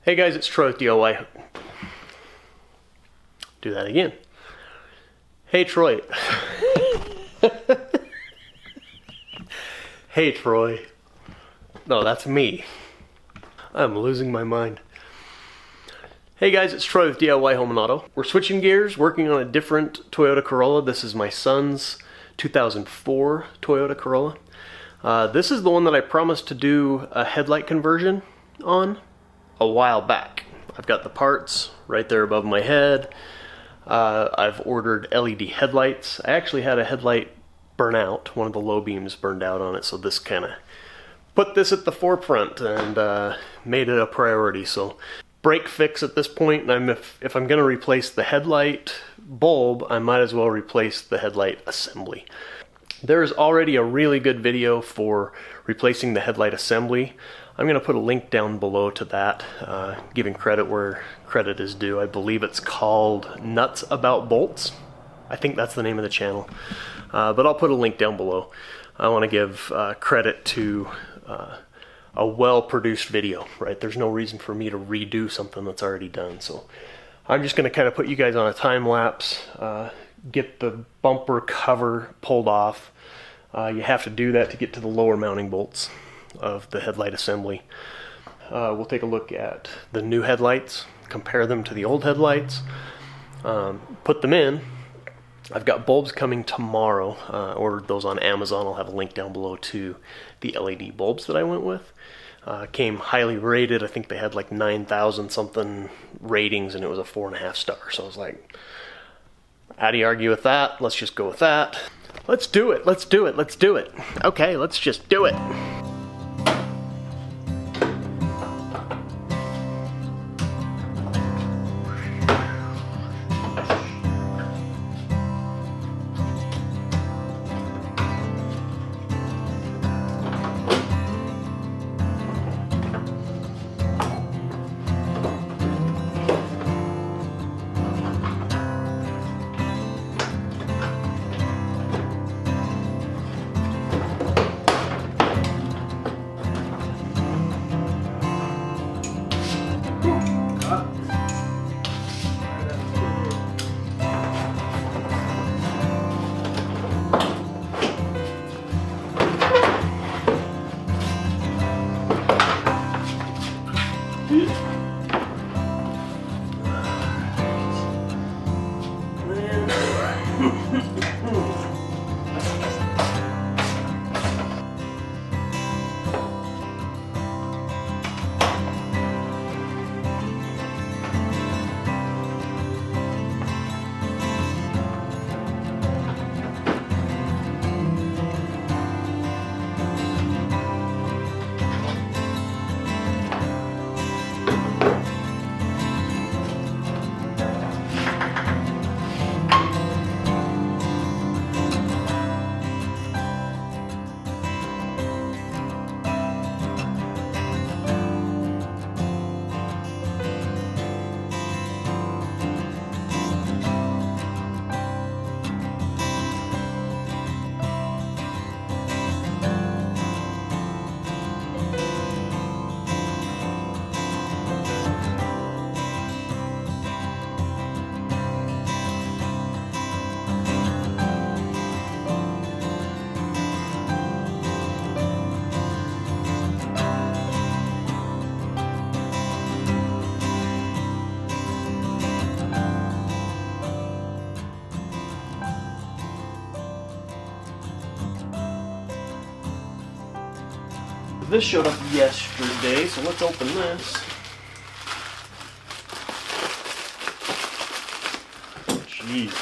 Hey guys, it's Troy with DIY. Do that again. Hey Troy. Hey Troy. No, that's me. I'm losing my mind. Hey guys, it's Troy with DIY Home and Auto. We're switching gears, working on a different Toyota Corolla. This is my son's 2004 Toyota Corolla. This is the one that I promised to do a headlight conversion on a while back. I've got the parts right there above my head. I've ordered LED headlights. I actually had a headlight burn out. One of the low beams burned out on it, so this kind of put this at the forefront and made it a priority. So break fix at this point, and if I'm going to replace the headlight bulb, I might as well replace the headlight assembly. There's already a really good video for replacing the headlight assembly. I'm going to put a link down below to that, giving credit where credit is due. I believe it's called Nuts About Bolts. I think that's the name of the channel. But I'll put a link down below. I want to give credit to a well-produced video, right? There's no reason for me to redo something that's already done. So I'm just going to kind of put you guys on a time lapse, get the bumper cover pulled off. You have to do that to get to the lower mounting bolts of the headlight assembly. We'll take a look at the new headlights, compare them to the old headlights, put them in. I've got bulbs coming tomorrow. Ordered those on Amazon. I'll have a link down below to the LED bulbs that I went with. Came highly rated. I think they had like 9,000 something ratings and it was a 4.5 star. So I was like, how do you argue with that? Let's just go with that. Let's do it. Let's do it. Let's do it. Okay, let's just do it. This showed up yesterday, so let's open this. Jeez.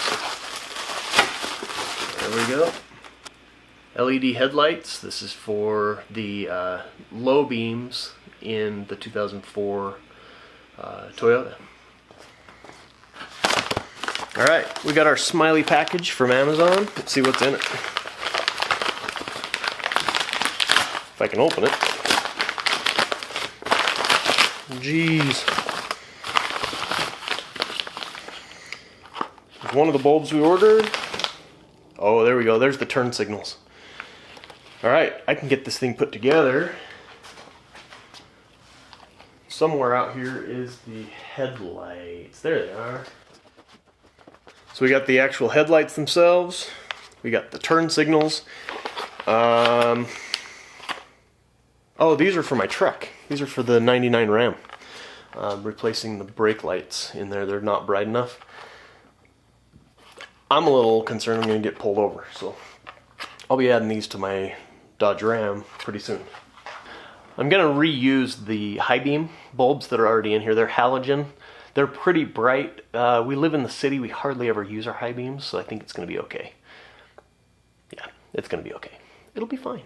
There we go. LED headlights. This is for the low beams in the 2004 Toyota. Alright, we got our smiley package from Amazon. Let's see what's in it. If I can open it. Jeez. There's one of the bulbs we ordered. Oh, there we go. There's the turn signals. Alright, I can get this thing put together. somewhere out here is the headlights. There they are. So we got the actual headlights themselves. We got the turn signals. Oh, these are for my truck. These are for the 99 Ram. Replacing the brake lights in there. They're not bright enough. I'm a little concerned I'm going to get pulled over, so I'll be adding these to my Dodge Ram pretty soon. I'm going to reuse the high beam bulbs that are already in here. They're halogen. They're pretty bright. We live in the city. We hardly ever use our high beams, so I think it's going to be okay. Yeah, it's going to be okay. It'll be fine.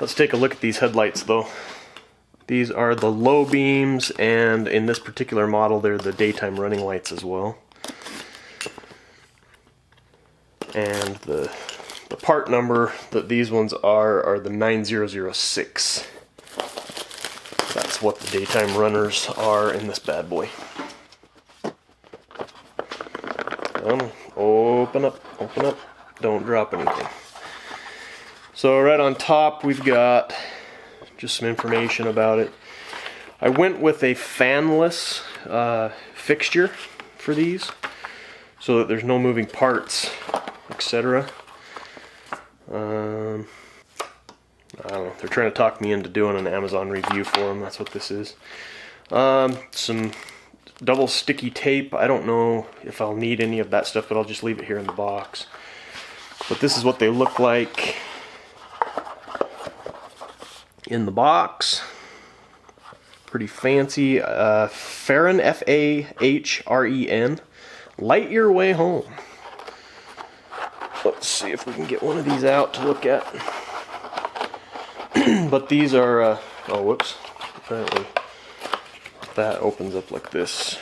Let's take a look at these headlights, though. These are the low beams, and in this particular model, they're the daytime running lights as well. And the part number that these ones are the 9006. That's what the daytime runners are in this bad boy. Open up, open up. Don't drop anything. So right on top we've got just some information about it. I went with a fanless fixture for these so that there's no moving parts, etc. I don't know, they're trying to talk me into doing an Amazon review for them. That's what this is. Some double sticky tape. I don't know if I'll need any of that stuff, but I'll just leave it here in the box. But this is what they look like in the box. Pretty fancy. Farren, F-A-H-R-E-N. Light your way home. Let's see if we can get one of these out to look at. But these are, oh whoops, apparently that opens up like this.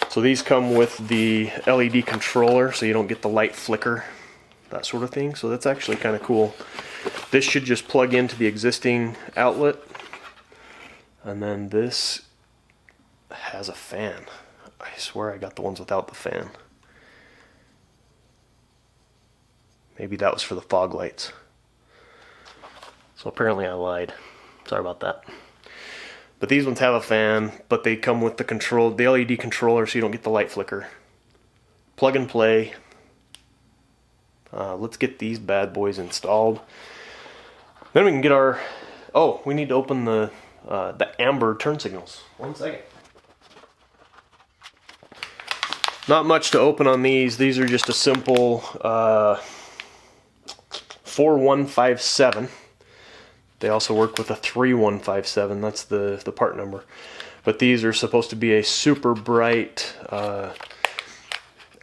So these come with the LED controller, so you don't get the light flicker, that sort of thing. So that's actually kind of cool. This should just plug into the existing outlet, and then this has a fan. I swear I got the ones without the fan. Maybe that was for the fog lights. So apparently I lied. Sorry about that. But these ones have a fan, but they come with the LED controller, so you don't get the light flicker. Plug and play. Let's get these bad boys installed. Then we can get our... Oh, we need to open the amber turn signals. 1 second. Not much to open on these. These are just a simple 4157. They also work with a 3157. That's the part number. But these are supposed to be a super bright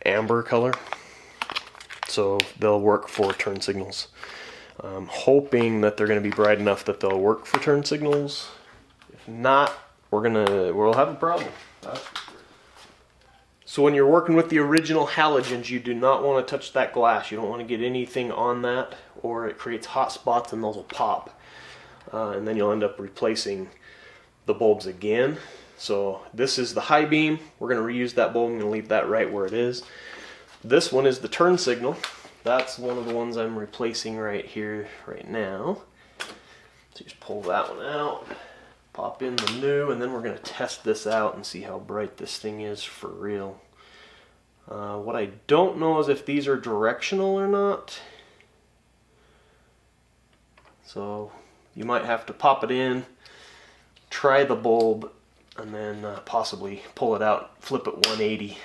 amber color. So they'll work for turn signals. I'm hoping that they're going to be bright enough that they'll work for turn signals. If not, we'll have a problem. So when you're working with the original halogens, you do not want to touch that glass. You don't want to get anything on that, or it creates hot spots and those will pop. And then you'll end up replacing the bulbs again. So this is the high beam. We're going to reuse that bulb. I'm going to leave that right where it is. This one is the turn signal. That's one of the ones I'm replacing right here, right now. So just pull that one out, pop in the new, and then we're going to test this out and see how bright this thing is for real. What I don't know is if these are directional or not. So you might have to pop it in, try the bulb, and then possibly pull it out, flip it 180,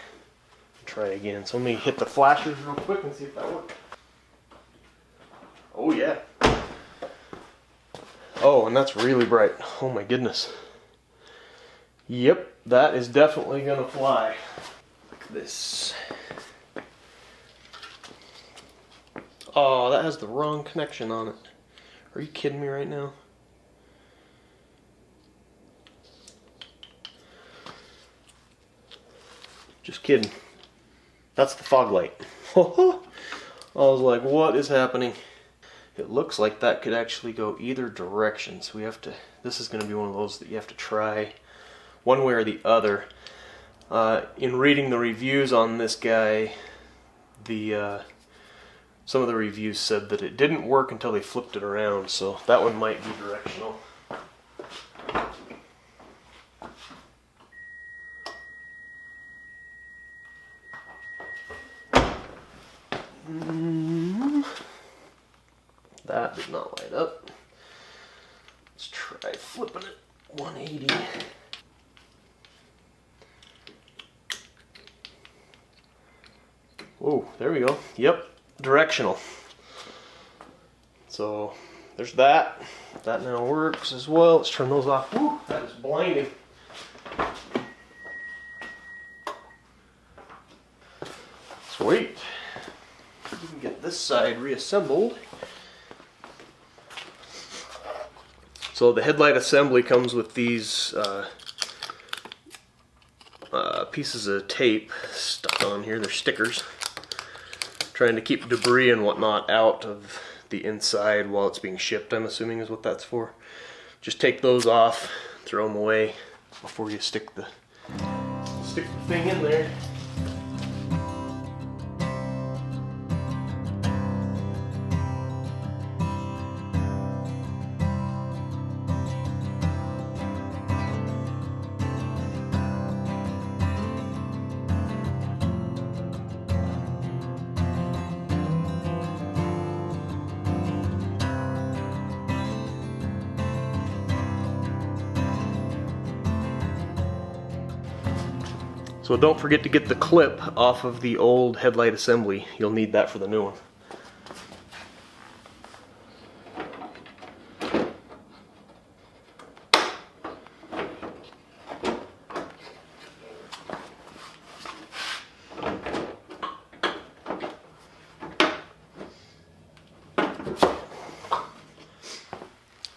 and try again. So let me hit the flashers real quick and see if that works. Oh yeah. Oh, and that's really bright. Oh my goodness. Yep, that is definitely gonna fly. Like this. Oh, that has the wrong connection on it. Are you kidding me right now? Just kidding. That's the fog light. I was like, what is happening? It looks like that could actually go either direction. So we have to, this is going to be one of those that you have to try one way or the other. In reading the reviews on this guy, some of the reviews said that it didn't work until they flipped it around, so that one might be directional. That did not light up. Let's try flipping it 180. Oh, there we go. Yep, directional. So there's that. That now works as well. Let's turn those off. Woo, that is blinding. Sweet. We can get this side reassembled. So the headlight assembly comes with these pieces of tape stuck on here. They're stickers. Trying to keep debris and whatnot out of the inside while it's being shipped, I'm assuming is what that's for. Just take those off, throw them away before you stick the thing in there. So don't forget to get the clip off of the old headlight assembly. You'll need that for the new one.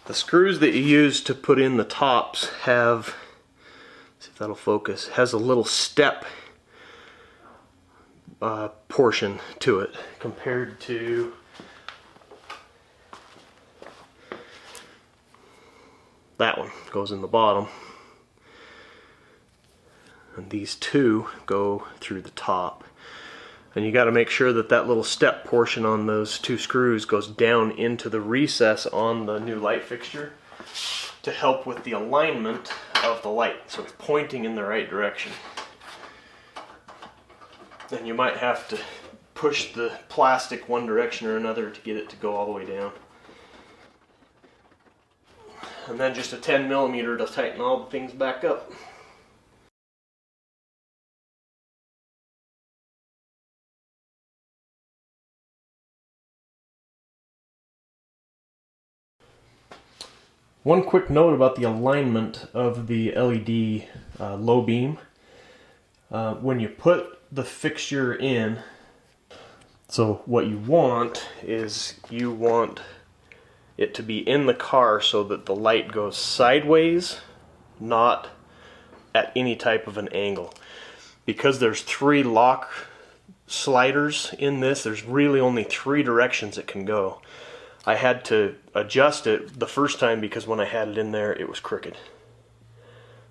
The screws that you use to put in the tops have, if that'll focus, has a little step portion to it compared to that one. Goes in the bottom, and these two go through the top. And you got to make sure that that little step portion on those two screws goes down into the recess on the new light fixture to help with the alignment of the light, so it's pointing in the right direction. Then you might have to push the plastic one direction or another to get it to go all the way down. And then just a 10mm to tighten all the things back up. One quick note about the alignment of the LED low beam. When you put the fixture in, so what you want is you want it to be in the car so that the light goes sideways, not at any type of an angle. Because there's 3 lock sliders in this, there's really only 3 directions it can go. I had to adjust it the first time because when I had it in there it was crooked.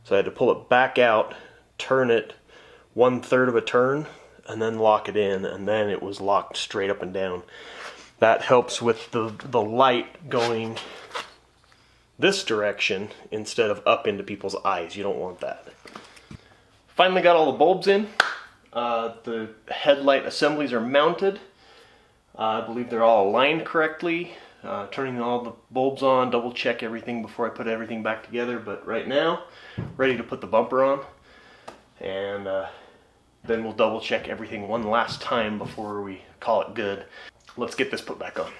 So I had to pull it back out, turn it 1/3 of a turn, and then lock it in, and then it was locked straight up and down. That helps with the light going this direction instead of up into people's eyes. You don't want that. Finally got all the bulbs in. The headlight assemblies are mounted. I believe they're all aligned correctly. Turning all the bulbs on, double check everything before I put everything back together, but right now, ready to put the bumper on. And then we'll double check everything one last time before we call it good. Let's get this put back on.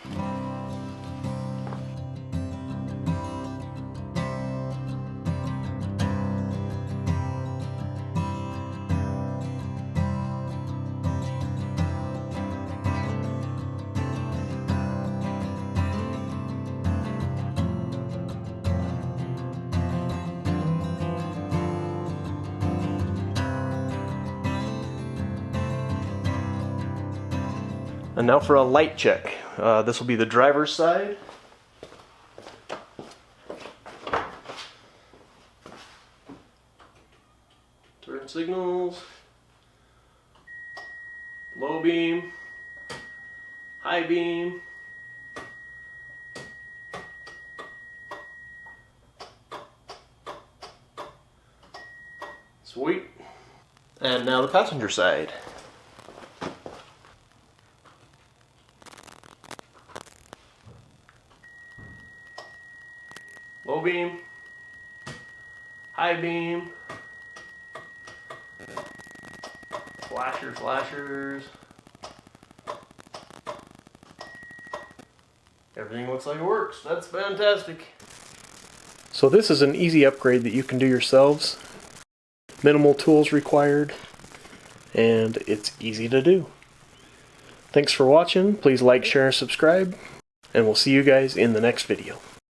And now for a light check. This will be the driver's side. Turn signals. Low beam. High beam. Sweet. And now the passenger side. Low beam, high beam, flashers. Everything looks like it works. That's fantastic. So this is an easy upgrade that you can do yourselves. Minimal tools required, and it's easy to do. Thanks for watching. Please like, share, and subscribe, and we'll see you guys in the next video.